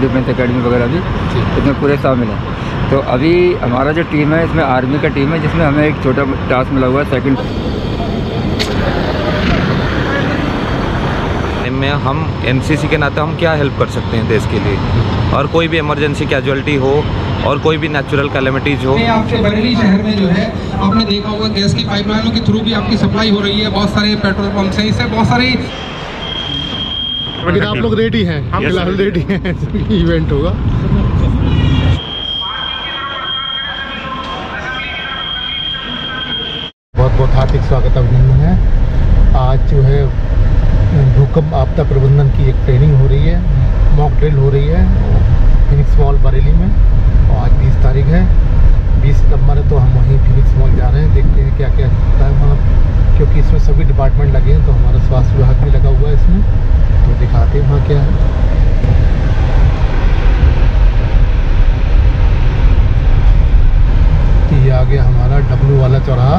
Defence academy वगैरह भी इसमें पूरे शामिल हैं। तो अभी हमारा जो टीम है इसमें आर्मी का टीम है, जिसमें हमें एक छोटा टास्क मिला हुआ है सेकंड में। हम एनसीसी के नाते हम क्या हेल्प कर सकते हैं देश के लिए, और कोई भी इमरजेंसी कैजुअलिटी हो और कोई भी नेचुरल कैलेमिटीज हो। आपके बरेली शहर में जो है आपने देखा होगा गैस की पाइपलाइनों के थ्रू भी आपकी सप्लाई हो रही है, बहुत सारे पेट्रोल पंप से, इससे बहुत सारी। लेकिन आप लोग रेडी हैं? हम फिलहाल रेडी हैं, इवेंट होगा। बहुत बहुत हार्दिक स्वागत अभिनंदन है। आज जो है भूकंप आपदा प्रबंधन की एक ट्रेनिंग हो रही है, मॉक ड्रिल हो रही है फिनिक्स मॉल बरेली में। और आज 20 तारीख है, 20 सितंबर है, तो हम वहीं फिनिक्स मॉल जा रहे हैं। देखते हैं क्या क्या होता है वहाँ, क्योंकि इसमें सभी डिपार्टमेंट लगे हैं, तो हमारा स्वास्थ्य विभाग भी लगा हुआ है इसमें, तो दिखाते हैं वहाँ क्या है। ये आ गया हमारा डब्लू वाला चौराहा।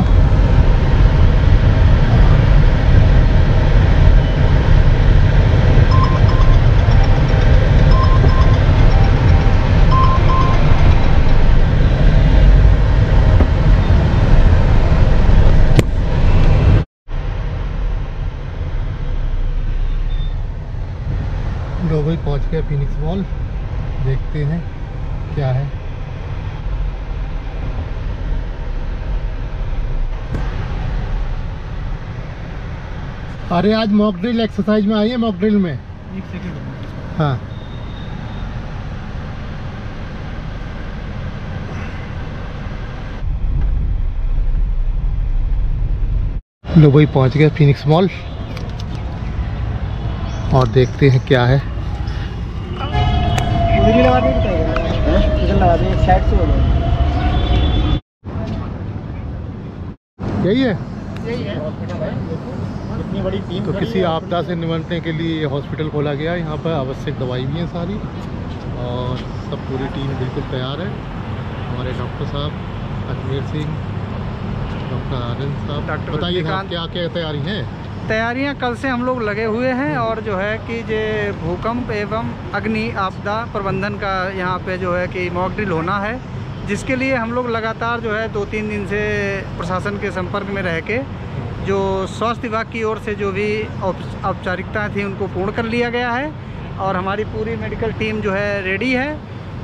भाई पहुंच गया फिनिक्स मॉल, देखते हैं क्या है। अरे आज मॉक ड्रिल एक्सरसाइज में आई है, मॉक ड्रिल में। एक सेकंड। हाँ लो भाई पहुंच गया फिनिक्स मॉल, और देखते हैं क्या है। लगा दे, साइड से यही है, इतनी बड़ी टीम। तो किसी आपदा से निपटने के लिए ये हॉस्पिटल खोला गया है। यहाँ पर आवश्यक दवाई भी है सारी, और सब पूरी टीम बिल्कुल तैयार है। हमारे डॉक्टर साहब अजमेर सिंह, डॉक्टर आनंद साहब, बताइए क्या क्या तैयारी है? तैयारियां कल से हम लोग लगे हुए हैं, और जो है कि जो भूकंप एवं अग्नि आपदा प्रबंधन का यहाँ पे जो है कि मॉक ड्रिल होना है, जिसके लिए हम लोग लगातार जो है 2-3 दिन से प्रशासन के संपर्क में रह के जो स्वास्थ्य विभाग की ओर से जो भी औपचारिकताएँ थी उनको पूर्ण कर लिया गया है, और हमारी पूरी मेडिकल टीम जो है रेडी है।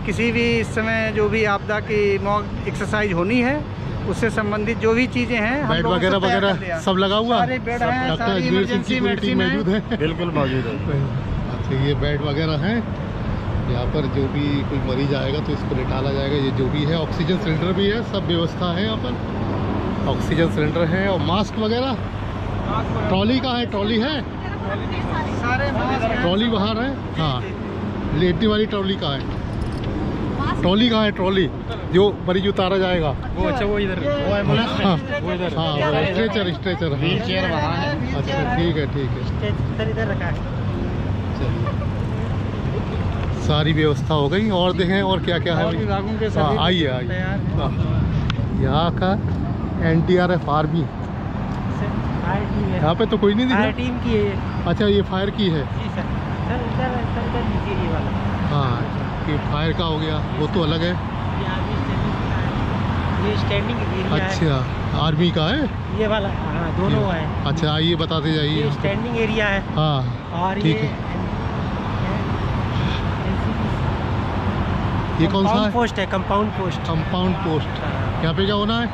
किसी भी इस समय जो भी आपदा की मॉक एक्सरसाइज होनी है उससे संबंधित जो भी चीज़ें हैं, बेड वगैरह वगैरह सब लगा हुआ, सारे बेड हैं, डॉक्टर अजमेर सिंह की पूरी टीम मौजूद है। बिल्कुल मौजूद है। अच्छा, ये बेड वगैरह हैं, यहाँ पर जो भी कोई मरीज आएगा तो इसको निकाला जाएगा। ये जो भी है, ऑक्सीजन सिलेंडर भी है, सब व्यवस्था है यहाँ पर। ऑक्सीजन सिलेंडर है और मास्क वगैरह। ट्रॉली का है, ट्रॉली है, ट्रॉली बाहर है। हाँ, लेटने वाली ट्रॉली का है, ट्रॉली कहाँ है? ट्रॉली जो मरीज उतारा जाएगा वो। अच्छा, वो इधर, वो एम्बुलेंस में, वो इधर। हाँ, स्ट्रेचर, स्ट्रेचर, व्हील चेयर वहाँ है। अच्छा, ठीक है, ठीक है, इधर रखा है। चलिए, सारी व्यवस्था हो गई, और देखें और क्या क्या है विभागों के। आइए आइए, यहाँ का NDRF आर्मी, यहाँ पे तो कोई नहीं दिखा। टीम की है। अच्छा, ये फायर की है। हाँ, ये फायर का हो गया, वो तो अलग है। ये स्टैंडिंग एरिया है। अच्छा, आर्मी का है ये वाला। हाँ, दोनों है। अच्छा, आइए बताते जाइए। ये स्टैंडिंग एरिया है। हाँ, और ठीक है। ये कौन सा है? पोस्ट है, कंपाउंड पोस्ट। Compound post. यहाँ पे क्या होना है?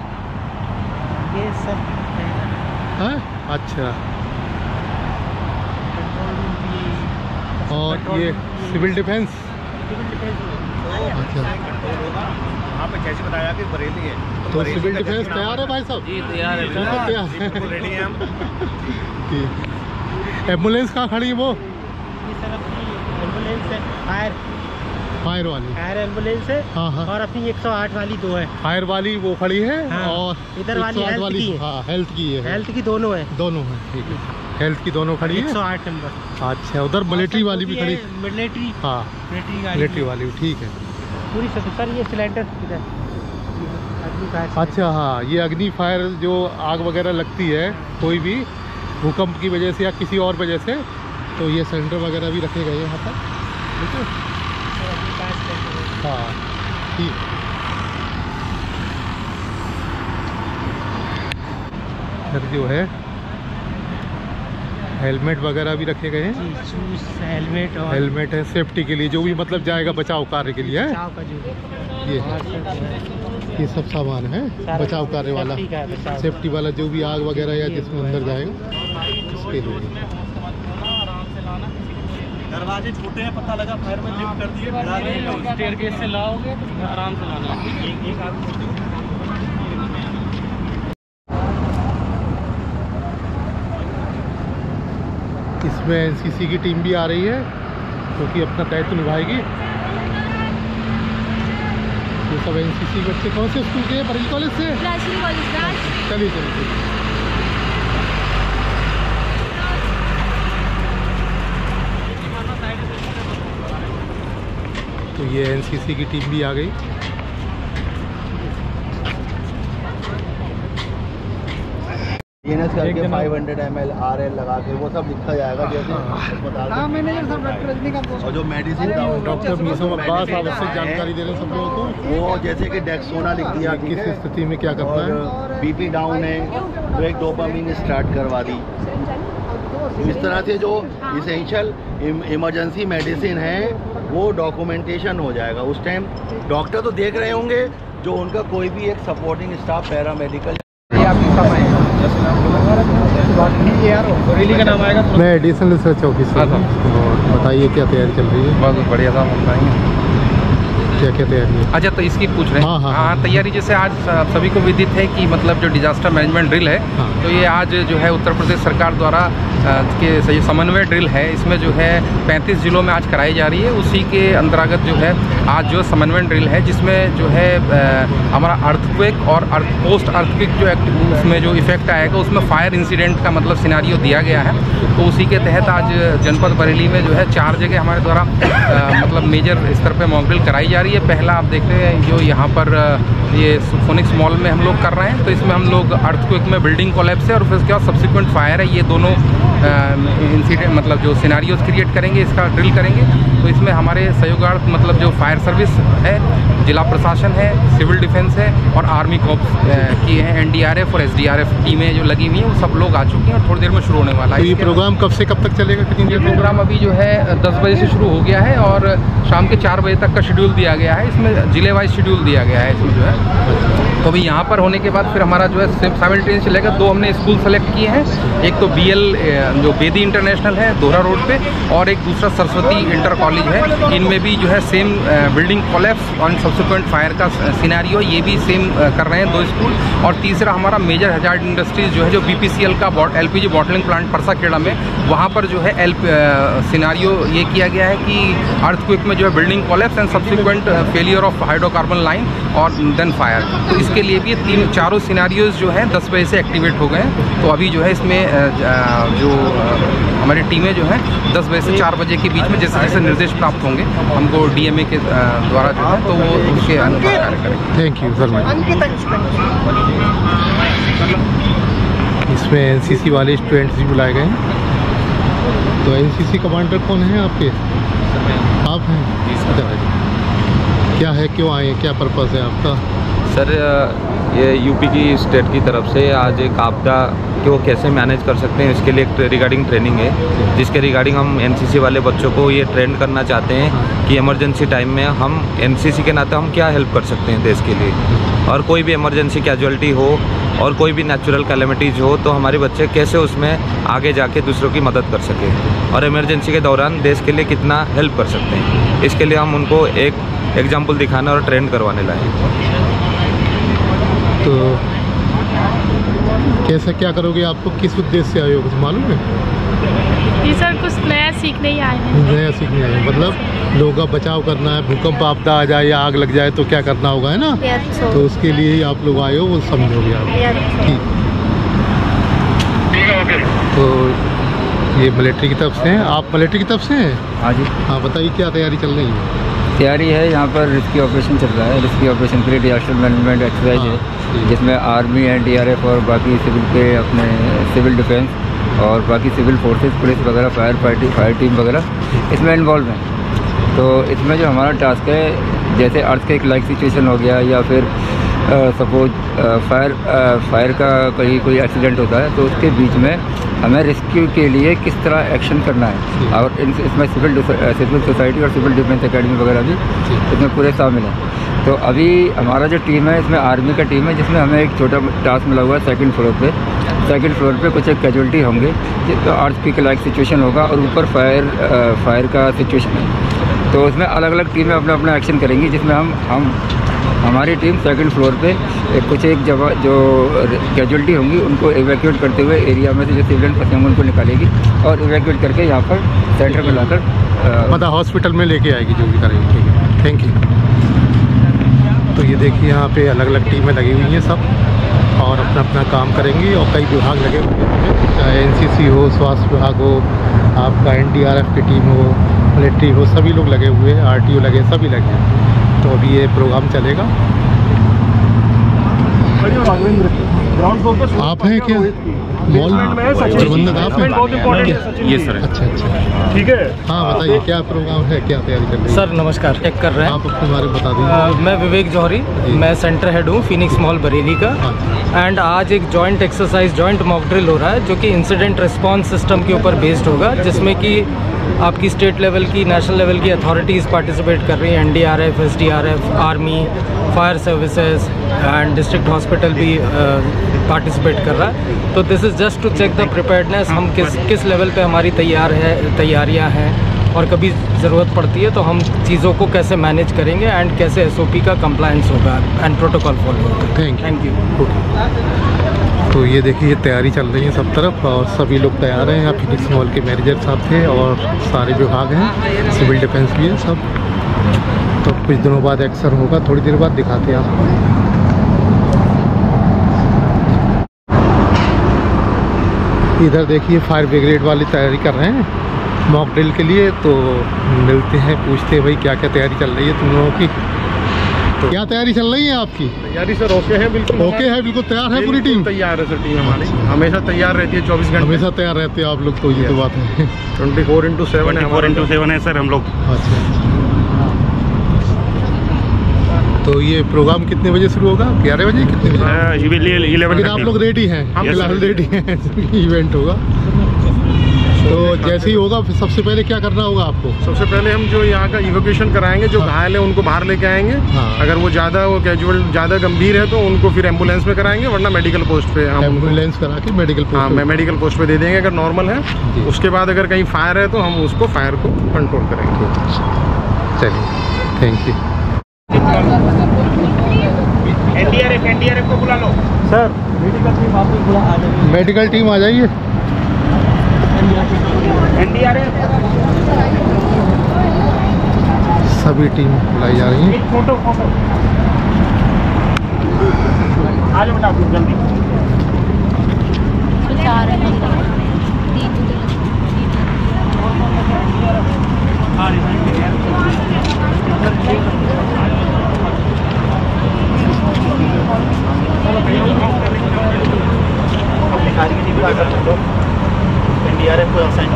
ये सब है। अच्छा, और ये सिविल डिफेंस। अच्छा, वहाँ पे कैसे बताया कि बरेली है, तो सिविल डिफेंस तैयार है भाई साहब? जी तैयार है, तैयार है, रेडी है हम। ठीक। एम्बुलेंस कहाँ खड़ी है? वो एम्बुलेंस है, फायर वाली, फायर एम्बुलेंस है। हाँ हाँ, और अपनी 108 वाली 2 है। फायर वाली वो खड़ी है। हाँ, और इधर वाली हेल्थ की है। हाँ, हेल्थ की है। हेल्थ की दोनों है, दोनों है, ठीक है। हेल्थ की दोनों खड़ी है, 108 नंबर। अच्छा, उधर मिलिट्री वाली भी खड़ी। मिलिट्री, हाँ, मिलिट्री वाली, ठीक है। पूरी सर ये सिलेंडर इधर। अच्छा, हाँ, ये अग्नि फायर जो आग वगैरह लगती है कोई भी भूकंप की वजह से या किसी और वजह से, तो ये सिलेंडर वगैरह भी रखे गए हैं यहाँ पर, ठीक है। हाँ ठीक। इधर जो है हेलमेट वगैरह भी रखे गए हैं, हेलमेट है सेफ्टी के लिए, जो भी मतलब जाएगा बचाव कार्य के लिए है। ये सब सामान है बचाव कार्य वाला, सेफ्टी वाला, जो भी आग वगैरह या जिसमें अंदर जाएगा इसके लिए। दरवाजे छोटे हैं, पता लगा फायर में लिफ्ट कर दिए, स्टेयरकेस से लाओगे तो आराम से लाना। एक आग इसमें एनसीसी की टीम भी आ रही है, क्योंकि अपना दायित्व निभाएगी। ये सब एनसीसी बच्चे कौन से स्कूल के हैं? बरेली कॉलेज से। चलिए चलिए। तो ये एनसीसी की टीम भी आ गई। करके 500 ml RL लगा के वो सब लिखा जाएगा, जैसे मैनेजर साहब डॉक्टर रजनी का और जो मेडिसिन डॉक्टर मीसम अब्बास आवश्यक जानकारी दे रहे हैं सब लोगों को। वो जैसे कि डेक्सोना लिख दिया, किस स्थिति में क्या करना है, बीपी डाउन है तो एक डोपामिन स्टार्ट करवा दी। इस तरह से जो इसेंशियल इमरजेंसी मेडिसिन है वो डॉक्यूमेंटेशन हो जाएगा। उस टाइम डॉक्टर तो देख रहे होंगे, जो उनका कोई भी एक सपोर्टिंग स्टाफ पैरामेडिकल। का नाम आएगा। मैं एडिशनल रिसर्च ऑफिसर हूँ। बताइए क्या तैयारी चल रही है? बहुत बढ़िया साहब, बताइए क्या क्या तैयारी है? अच्छा, तो इसकी पूछ रहे हैं। हाँ, तैयारी जैसे आज सभी को विदित है कि मतलब जो डिजास्टर मैनेजमेंट ड्रिल है, तो ये आज जो है उत्तर प्रदेश सरकार द्वारा के समन्वय ड्रिल है। इसमें जो है 35 जिलों में आज कराई जा रही है। उसी के अंतर्गत जो है आज जो समन्वय ड्रिल है, जिसमें जो है हमारा अर्थक्वेक और पोस्ट अर्थक्वेक जो उसमें जो इफेक्ट आएगा, उसमें फायर इंसिडेंट का मतलब सिनारियो दिया गया है। तो उसी के तहत आज जनपद बरेली में जो है 4 जगह हमारे द्वारा मतलब मेजर स्तर पर मॉक ड्रिल कराई जा रही है। पहला आप देख रहे हैं जो यहाँ पर ये फोनिक्स मॉल में हम लोग कर रहे हैं, तो इसमें हम लोग अर्थक्वेक में बिल्डिंग कोलैप्स है और फिर उसके बाद सब्सिक्वेंट फायर है, ये दोनों इंसिडेंट मतलब जो सिनारियोज क्रिएट करेंगे, इसका ड्रिल करेंगे। तो इसमें हमारे सहयोगार्थ मतलब जो फायर सर्विस है, जिला प्रशासन है, सिविल डिफेंस है और आर्मी कॉप्स की है, NDRF और SDRF टीमें जो लगी हुई हैं, वो सब लोग आ चुके हैं और थोड़ी देर में शुरू होने वाला है। तो ये प्रोग्राम कब से कब तक चलेगा? कितनी देर? प्रोग्राम अभी जो है 10 बजे से शुरू हो गया है और शाम के 4 बजे तक का शेड्यूल दिया गया है। इसमें जिले वाइज शेड्यूल दिया गया है इसमें जो है। तो अभी यहाँ पर होने के बाद फिर हमारा जो है साइमल्टेनियस चलेगा। 2 हमने स्कूल सेलेक्ट किए हैं, एक तो BL जो बेदी इंटरनेशनल है दोहरा रोड पे, और एक दूसरा सरस्वती इंटर कॉलेज है। इनमें भी जो है सेम बिल्डिंग कोलैप्स और सब्सिक्वेंट फायर का सिनेरियो, ये भी सेम कर रहे हैं 2 स्कूल। और तीसरा हमारा मेजर हजार्ड इंडस्ट्रीज जो है, जो BPCL का LPG बॉटलिंग प्लांट परसाखेड़ा में, वहाँ पर जो है सिनेरियो ये किया गया है कि अर्थक्वेक में जो है building collapse and subsequent failure of hydrocarbon line और देन फायर। तो इसके लिए भी 3-4 सिनेरियोज जो हैं 10 बजे से एक्टिवेट हो गए हैं। तो अभी जो है इसमें जो हमारी टीमें जो हैं 10 बजे से 4 बजे के बीच में जैसे जैसे निर्देश प्राप्त होंगे हमको DMA के द्वारा जो है, तो वो उसके अनुसार कार्य करेंगे। Thank you sir. इसमें NCC वाले स्टूडेंट्स भी बुलाए गए हैं। तो NCC कमांडर कौन है आपके? आप हैं? क्या है, क्यों आए, क्या पर्पस है आपका? सर, ये यूपी की स्टेट की तरफ से आज एक आपदा को कैसे मैनेज कर सकते हैं, इसके लिए एक रिगार्डिंग ट्रेनिंग है, जिसके रिगार्डिंग हम NCC वाले बच्चों को ये ट्रेन करना चाहते हैं कि इमरजेंसी टाइम में हम NCC के नाते हम क्या हेल्प कर सकते हैं देश के लिए। और कोई भी इमरजेंसी कैजुअलिटी हो और कोई भी नेचुरल कैलेमिटीज़ हो, तो हमारे बच्चे कैसे उसमें आगे जाके दूसरों की मदद कर सकें और इमरजेंसी के दौरान देश के लिए कितना हेल्प कर सकते हैं। इसके लिए हम उनको एक एग्जाम्पल दिखाना और ट्रेन करवाने लाए। तो कैसा क्या करोगे? आपको किस उद्देश्य से आए हो, कुछ मालूम है? जी सर, कुछ नया सीखने ही आए हैं। नया सीखने आए, मतलब लोगों का बचाव करना है, भूकंप आपदा आ जाए या आग लग जाए तो क्या करना होगा, है ना? तो उसके लिए ही आप लोग आए हो, वो समझोगे आप। ठीक। तो ये मिलिट्री की तरफ से हैं? आप मिलिट्री की तरफ से हैं? हाँ जी। हाँ, बताइए क्या तैयारी चल रही है? तैयारी है, यहाँ पर रिस्क्यू ऑपरेशन चल रहा है। रिस्क्यू ऑपरेशन के लिए डिजास्टर मैनेजमेंट एक्सरसाइज है, जिसमें आर्मी, NDRF और बाकी सिविल के अपने सिविल डिफेंस और बाकी सिविल फोर्सेस, पुलिस वगैरह, फायर टीम वगैरह इसमें इन्वॉल्व हैं। तो इसमें जो हमारा टास्क है जैसे अर्थक्वेक लाइक सिचुएशन हो गया या फिर सपोज फायर का कहीं कोई एक्सीडेंट होता है तो उसके बीच में हमें रेस्क्यू के लिए किस तरह एक्शन करना है। और इसमें सिविल सोसाइटी और सिविल डिफेंस एकेडमी वगैरह भी इसमें पूरे शामिल हैं। तो अभी हमारा जो टीम है इसमें आर्मी का टीम है, जिसमें हमें एक छोटा टास्क मिला हुआ है सेकंड फ्लोर पे कुछ एक कैजुअल्टी होंगे, तो अर्थक्वेक लाइक सिचुएशन होगा और ऊपर फायर का सिचुएशन है। तो उसमें अलग अलग टीमें अपना एक्शन करेंगी, जिसमें हमारी टीम सेकंड फ्लोर पे कुछ एक जगह जो कैजुअल्टी होंगी उनको इवैक्यूएट करते हुए एरिया में से जो सिविलियन फंसे होंगे उनको निकालेगी और इवैक्यूएट करके यहाँ पर सेंटर में लाकर मतलब हॉस्पिटल में लेके आएगी, जो भी करेगी। ठीक है, थैंक यू। तो ये देखिए यहाँ पे अलग अलग टीमें लगी हुई हैं सब, और अपना काम करेंगी। और कई विभाग लगे हुए हैं, चाहे NCC हो, स्वास्थ्य विभाग हो, आपका NDRF की टीम हो, मिलिट्री हो, सभी लोग लगे हुए हैं, RTO लगे, सभी लगे हैं। तो अभी ये प्रोग्राम चलेगा। आप हैं क्या मॉल प्रबंधक? आप हैं? ये सर। अच्छा, ठीक है। हाँ बताइए, क्या प्रोग्राम है, क्या तैयारी चल रही है? सर नमस्कार, चेक कर रहे हैं। आप अपने बारे में बता दीजिए। मैं विवेक जौहरी, मैं सेंटर हेड हूँ फिनिक्स मॉल बरेली का। एंड आज एक joint exercise, joint mock drill हो रहा है, जो कि इंसिडेंट रिस्पांस सिस्टम के ऊपर बेस्ड होगा, जिसमें कि आपकी स्टेट लेवल की, नेशनल लेवल की अथॉरिटीज़ पार्टिसिपेट कर रही हैं। NDRF, SDRF, army, fire services and district hospital भी पार्टिसिपेट कर रहा है। तो this is just to check the preparedness, हम किस लेवल पे हमारी तैयारियां हैं, और कभी ज़रूरत पड़ती है तो हम चीज़ों को कैसे मैनेज करेंगे एंड कैसे SOP का कंप्लायंस होगा एंड प्रोटोकॉल फॉलो होगा। Thank you. तो ये देखिए, ये तैयारी चल रही है सब तरफ, और सभी लोग तैयार हैं। यहाँ फिनिक्स मॉल के मैनेजर साहब थे और सारे विभाग हैं, सिविल डिफेंस भी है सब। तो कुछ दिनों बाद एक्शन होगा, थोड़ी देर बाद दिखाते हैं आपको। इधर देखिए, फायर ब्रिगेड वाले तैयारी कर रहे हैं मॉक ड्रिल के लिए। तो मिलते हैं, पूछते हैं भाई क्या क्या तैयारी चल रही है तुम लोगों की। तो क्या तैयारी चल रही है आपकी? तैयारी सर ओके है, बिल्कुल ओके है, बिल्कुल तैयार है पूरी टीम? तैयार है सर, टीम हमारी हमेशा तैयार रहती है, 24 घंटे हमेशा तैयार रहते हैं आप लोग। तो ये तो बात है, 24x7 है सर हम लोग। अच्छा, तो ये प्रोग्राम कितने बजे शुरू होगा? 11 बजे? कितने बजे? 11। आप लोग रेडी हैं? फिलहाल रेडी हैं, इवेंट होगा। तो जैसे ही होगा, फिर सबसे पहले क्या करना होगा आपको? सबसे पहले हम जो यहाँ का इवोक्यूशन कराएंगे, जो घायल है उनको बाहर लेके आएंगे। अगर वो कैजुअल ज़्यादा गंभीर है तो उनको फिर एम्बुलेंस में कराएंगे, वरना मेडिकल पोस्ट पे हम एम्बुलेंस करा के मेडिकल पोस्ट पे दे देंगे अगर नॉर्मल है। उसके बाद अगर कहीं फायर है तो हम उसको फायर को कंट्रोल करेंगे। चलिए, थैंक यू। NDRF को बुला लो सर। मेडिकल टीम आ जाइए। NDRF सभी टीम बुलाई जा रही है। फोटो आ जाओ बेटा जल्दी। NDRF को असाइन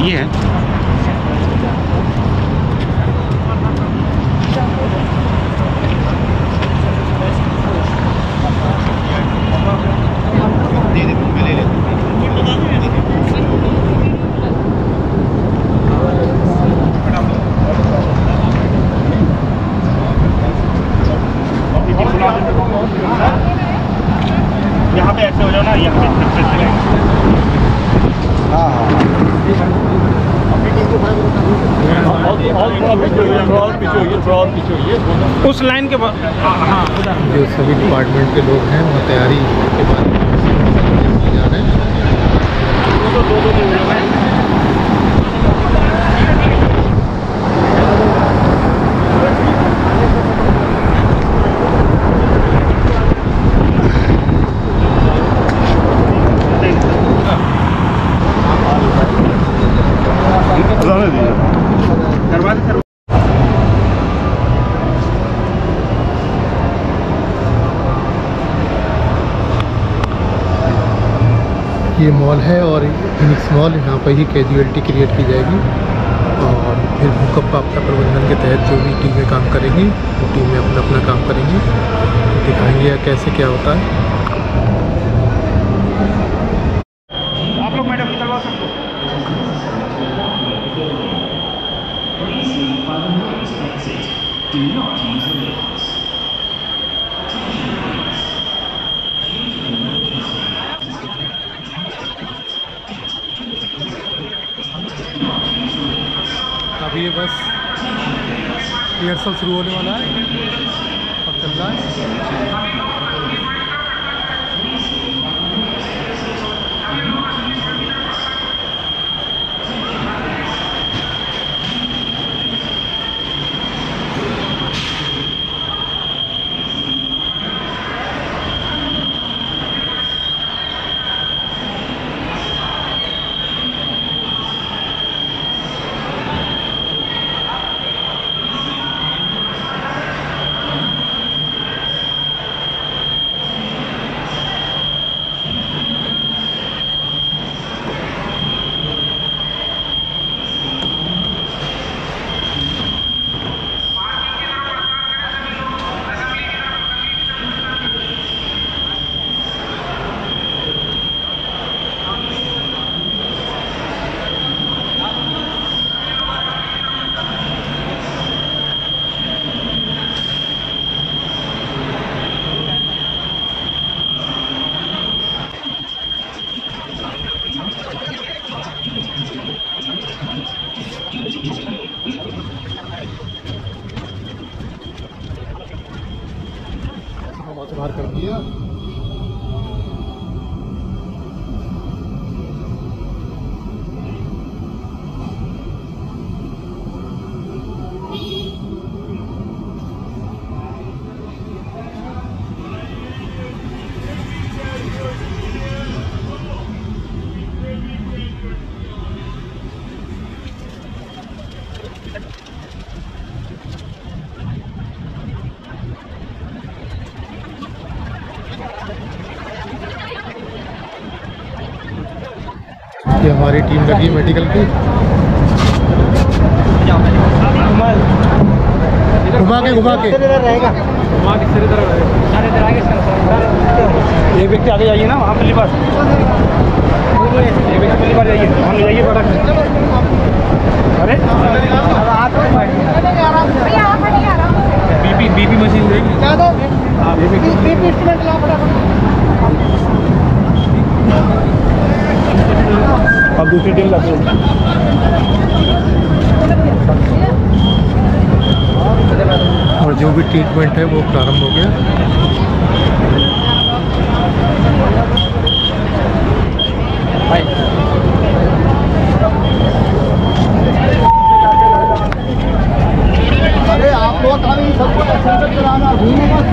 ये है। यहाँ पे ऐसे हो जाओ ना, यहाँ पे उस लाइन के बाद जो सभी डिपार्टमेंट के लोग हैं वो तैयारी के बाद जा रहे हैं। ये मॉल है और फिनिक्स मॉल, यहाँ पर ही कैजुअलिटी क्रिएट की जाएगी और फिर भूकंप आपदा प्रबंधन के तहत जो भी टीमें काम करेंगी वो टीमें अपना अपना काम करेंगी, दिखाएंगे कैसे क्या होता है। आप लोग मैडम निकलवा सकते हो। अभी ये बस रिहर्सल शुरू होने वाला है और चल रहा है। बाहर कर दिया। ये हमारी टीम लगी मेडिकल की। घुमा के एक व्यक्ति आगे जाइए ना, आप पहली बार एक व्यक्ति पहली बार जाइए, हम जाइए बड़ा। अरे बीपी मशीन देगी, बीपी इंस्ट्रूमेंट ला फटाफट। अब दूसरी टीम लगी और जो भी ट्रीटमेंट है वो प्रारंभ हो गया। अरे आप लोग अभी सबको एक्सरसाइज कराना भूलिए मत।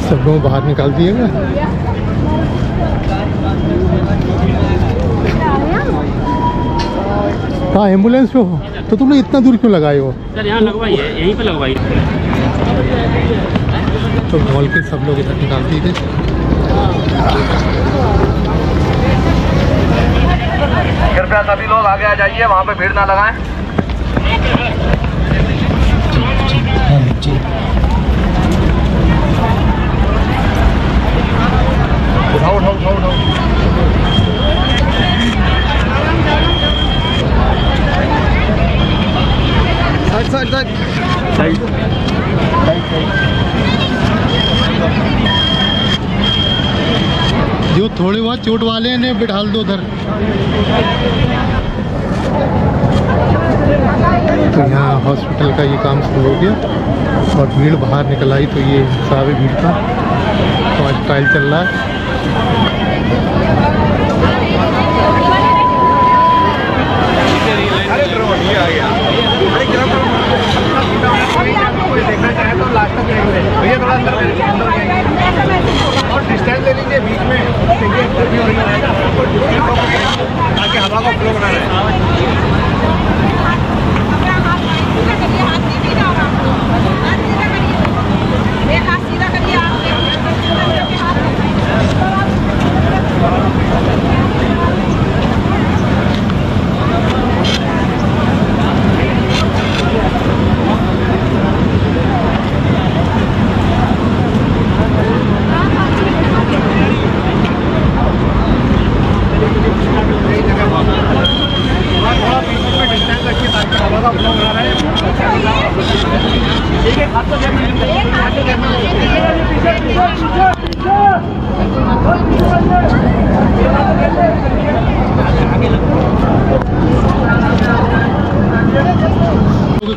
सब लोग बाहर निकाल दिएगा। हाँ एम्बुलेंस पे हो तो तुम लोग इतना दूर क्यों लगाए हो? सर यहाँ लगवाइए, यहीं पे लगवाइए। तो मॉल के सब लोग इधर निकाल दिए गए। कृपया सभी लोग आगे आ जाइए, वहाँ पे भीड़ ना लगाएं। उठाओ। साइड। जो थोड़े बहुत चोट वाले ने बिठाल दो उधर। तो यहाँ हॉस्पिटल का ये काम शुरू हो गया और भीड़ बाहर निकल आई, तो ये हिसाब है भीड़ का। तो आज ट्रायल चल रहा है। देखना चाहे तो लास्ट तक भैया थोड़ा अंदर और डिस्टेंस ले लीजिए बीच में, ताकि हवा को फ्लो बना रहे।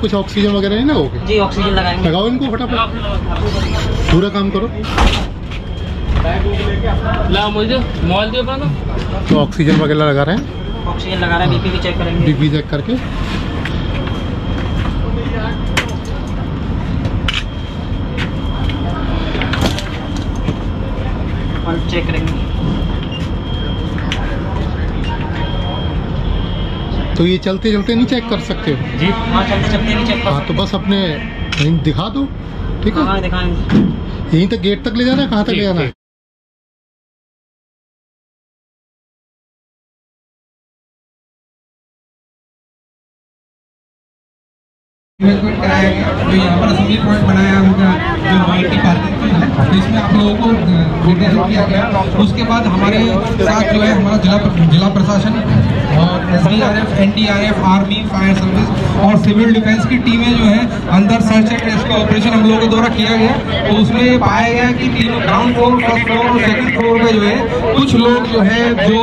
कुछ ऑक्सीजन वगैरह नहीं लगाओगे? जी ऑक्सीजन लगाएंगे। लगाओ इनको फटाफट, पूरा काम करो। तो ऑक्सीजन वगैरह लगा रहे हैं, ऑक्सीजन लगा रहे हैं, बीपी भी चेक करेंगे, बीपी चेक करके। चेक करेंगे। तो ये चलते चलते नहीं चेक कर सकते हो? जी हाँ, चलते चलते नहीं चेक कर। हाँ तो बस अपने यहीं दिखा दो, ठीक है? हाँ दिखाएंगे। यहीं तक गेट तक ले जाना है, कहाँ तक ले जाना है? कराया गया तो यहाँ पर असेंबली पॉइंट बनाया होगा जो मल्टी पार्किंग है, तो इसमें आप लोगों को निर्देशित किया गया। उसके बाद हमारे साथ जो है हमारा जिला प्रशासन और SDRF, NDRF, army, fire service और सिविल डिफेंस की टीमें जो है अंदर सर्च एंड रेस्क्यू ऑपरेशन हम लोगों के द्वारा किया गया। तो उसमें ये पाया गया कि तीनों ग्राउंड फ्लोर, फर्स्ट फ्लोर और सेकंड फ्लोर पे जो है कुछ लोग जो है जो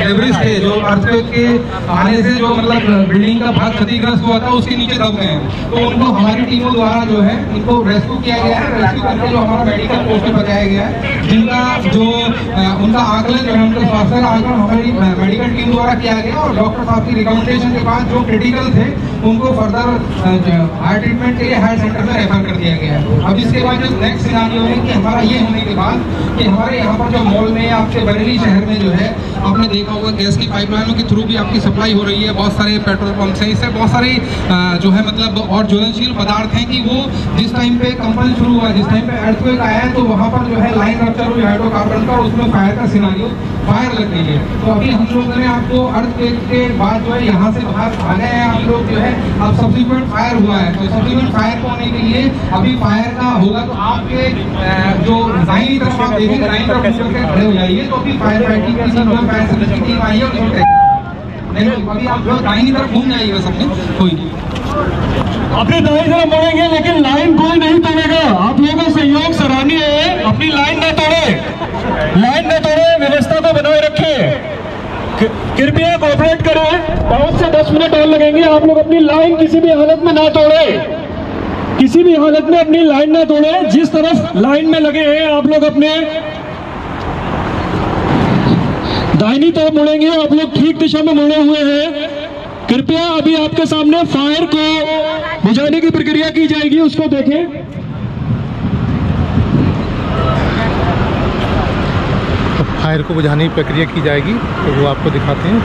डिब्रिस थे, जो अर्थक्वेक के आने से जो मतलब बिल्डिंग का भाग क्षतिग्रस्त हुआ था उसके नीचे दब गए हैं। तो उनको हमारी टीमों द्वारा जो है इनको रेस्क्यू किया गया है। रेस्क्यू करके जो हमारा मेडिकल पोस्ट में बताया गया है, जिनका जो उनका आकलन जो है उनका स्वास्थ्य का आकलन हमारी मेडिकल टीम द्वारा किया गया और डॉक्टर साहब की रिकमेंडेशन के बाद जो क्रिटिकल थे उनको फर्दर हायर ट्रीटमेंट के लिए हायर सेंटर में रेफर कर दिया गया है। अब इसके बाद जो नेक्स्ट सिनारियो है कि हमारा ये होने के बाद कि हमारे यहाँ पर जो मॉल में आपके बरेली शहर में जो है आपने देखा होगा गैस की पाइपलाइनों के थ्रू भी आपकी सप्लाई हो रही है। बहुत सारे पेट्रोल पंप से, इससे बहुत सारे जो है मतलब और ज्वलनशील पदार्थ हैं कि वो जिस टाइम पे कंपन शुरू हुआ, जिस टाइम पे अर्थक्वेक आया है तो वहाँ पर जो है लाइन रप्चर हुई हाइड्रोकार्बन का, उसमें फायर का सिनारियो, फायर लग गई है। तो अभी हम लोगों ने आपको अर्थक्वेक के बाद जो है यहाँ से बाहर आ गए हैं आप लोग जो है, अब सब्सिक्वेंट फायर हुआ है। तो सब्सिक्वेंट फायर को होने के लिए अभी फायर का होगा तो आपके जो दाहिनी तरफ आप देखेंगे, दाहिनी तरफ करके खड़े हो जाइए। तो अभी फायर फाइटिंग की टीम, फायर सर्विस की टीम आई है और अभी आप जो दाहिनी तरफ घूम जाइएगा सबने, कोई नहीं अपनी दाई तरफ बढ़ेंगे लेकिन लाइन कोई नहीं तोड़ेगा। आप लोगों का सहयोग सराहनीय है, अपनी लाइन न तोड़े, लाइन न तोड़े, व्यवस्था को बनाए रखें, कृपया कोऑपरेट करें। 5 से 10 मिनट और लगेंगे। आप लोग अपनी लाइन किसी भी हालत में ना तोड़े, किसी भी हालत में अपनी लाइन ना तोड़े। जिस तरफ लाइन में लगे हैं आप लोग अपने दाहिनी तरफ मुड़ेंगे, आप लोग ठीक दिशा में मुड़े हुए हैं। कृपया अभी आपके सामने फायर को बुझाने की प्रक्रिया की जाएगी, उसको देखें। तो फायर को बुझाने की प्रक्रिया की जाएगी तो वो आपको दिखाते हैं।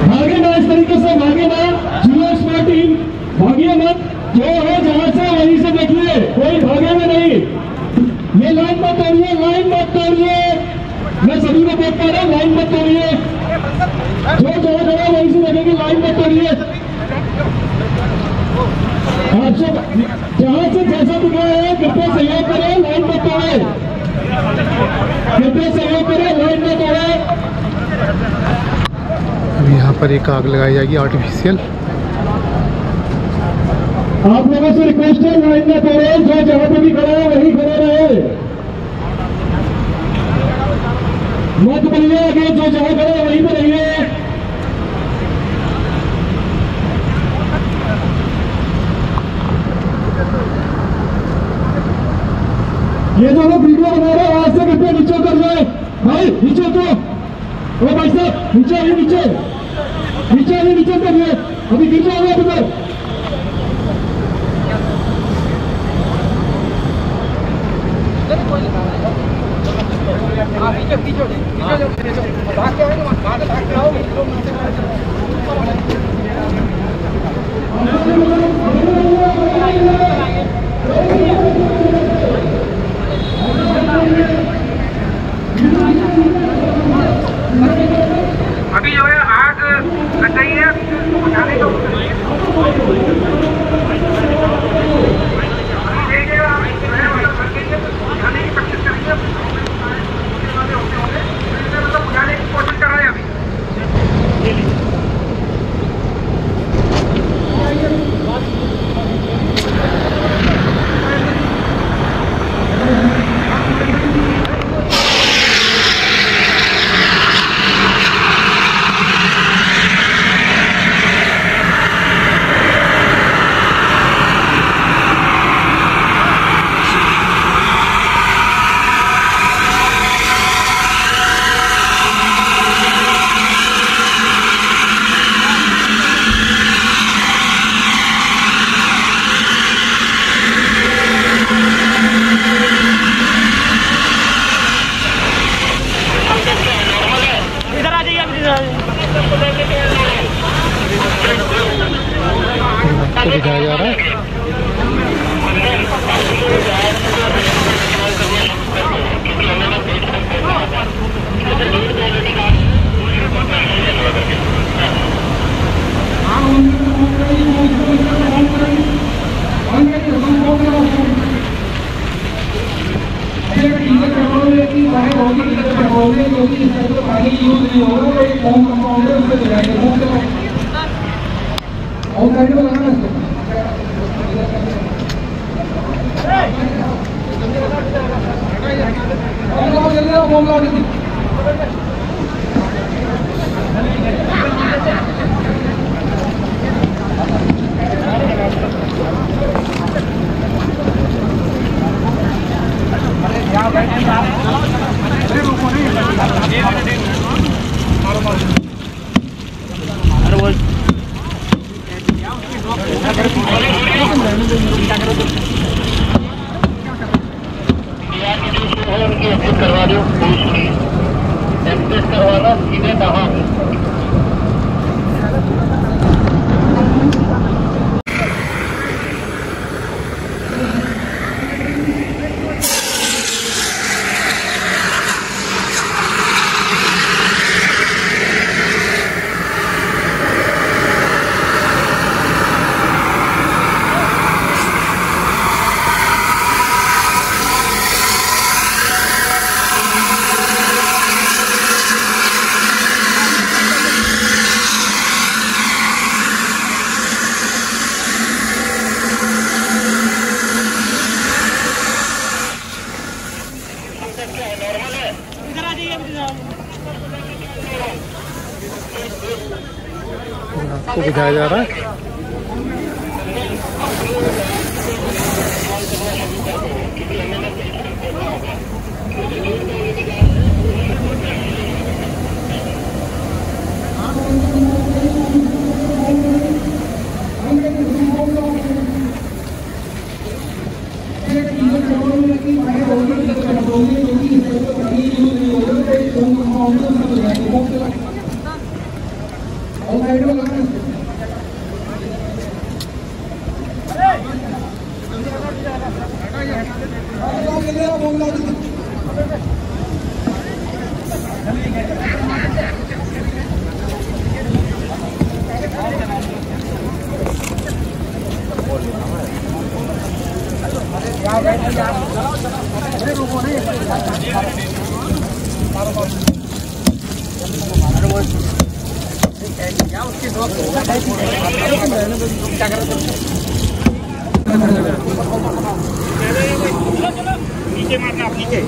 भागे ना, इस तरीके से भागे ना, जियो स्मार्ट टीम भागिए मत, जो है जहां से वहीं से देखिए, कोई भागेगा नहीं। ये लाइन मत तोड़िए, लाइन मत तोड़िए, मैं सभी को देख पा रहा हूँ, लाइन मत तोड़िए, जो जगह जगह वहीं से देखेंगे, लाइन मत तोड़िए। आप सब जहां से जैसा दिख रहा है कृपया सहयोग करें, लाइन मत तोड़े, कृपया सहयोग करें, लाइन मत तोड़े। अब यहाँ पर एक आग लगाई जाएगी आर्टिफिशियल। आप लोगों से रिक्वेस्ट है, लाइन में तोड़े, जो जहां पे भी खड़ा है वहीं खड़े रहे, मत बढ़िए आगे, जो जहां खड़े है वहीं पर रहिए। ये जो लोग वीडियो बना रहे हैं आज से कृपया नीचे उतर जाए, भाई नीचे उतरो, ओ भाई साहब नीचे आइए, नीचे नीचे आइए, नीचे उतरिए, अभी गिर जाओगे आप उधर। अभी जो है आग लग गई है, आपको दिखाया जा रहा है। करवा दो, करवाना सीधे कहाँ आपको दिखाया जा रहा है। नीचे मारना, आप नीचे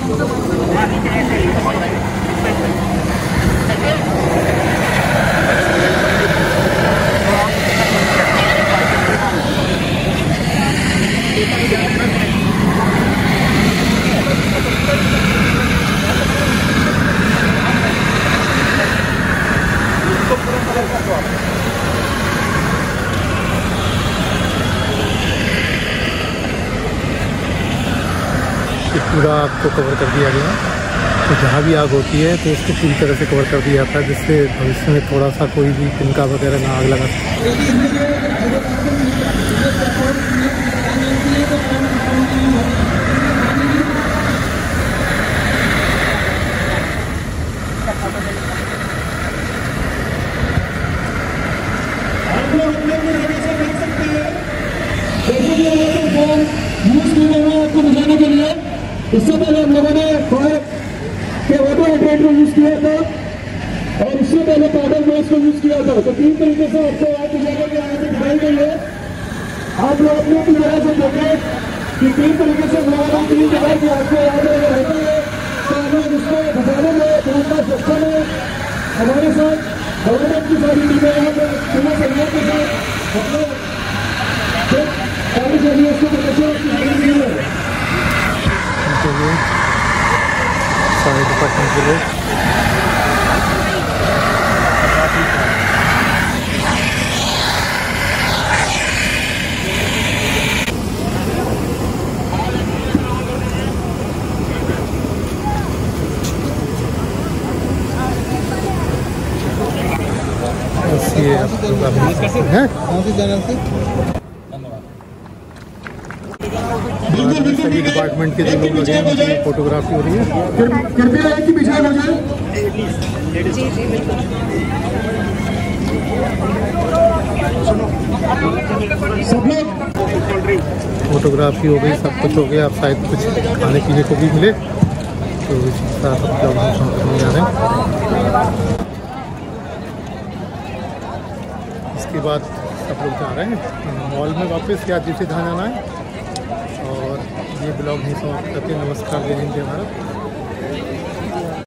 पूरा आपको कवर कर दिया गया। तो जहाँ भी आग होती है तो उसको पूरी तरह से कवर कर दिया जाता है, जिससे भविष्य में थोड़ा सा कोई भी तिनका वगैरह ना आग लगा आपको बुझाने के लिए इससे पहले हम लोगों ने फायर के ऑटो हाइड्रेट को यूज किया था और इससे पहले पाउडर गैस को यूज किया था। तो तीन तरीके से आपको आग बुझाने की आगे दिखाई गई है। आप लोग अपनी अपनी जगह से देखें कि तीन तरीके से हम लोगों ने तीन जगह की आग को आगे रहती है। तो हमें इसको बचाने में पूरा सक्षम है। हमारे साथ गवर्नमेंट की सारी टीमें यहाँ पर पूरे सहयोग के साथ अपने कार्य के लिए इसको सारे डिपार्टमेंट के लोग ये कहाँ से चैनल से सभी डिपार्टमेंट के जो लोग लगे हैं उनकी फोटोग्राफी हो रही है। कृपया एक ही पीछे हो जाए। फोटोग्राफी हो गई, सब कुछ हो गया। अब शायद कुछ खाने पीने को भी मिले, तो इसके साथ हम लोग नहीं जा रहे हैं। इसके बाद सब लोग जा रहे हैं मॉल में वापस, या जिसे जहाँ जाना है। और ये ब्लॉग नहीं समाप्त करते। नमस्कार, जय हिंद, जय भारत।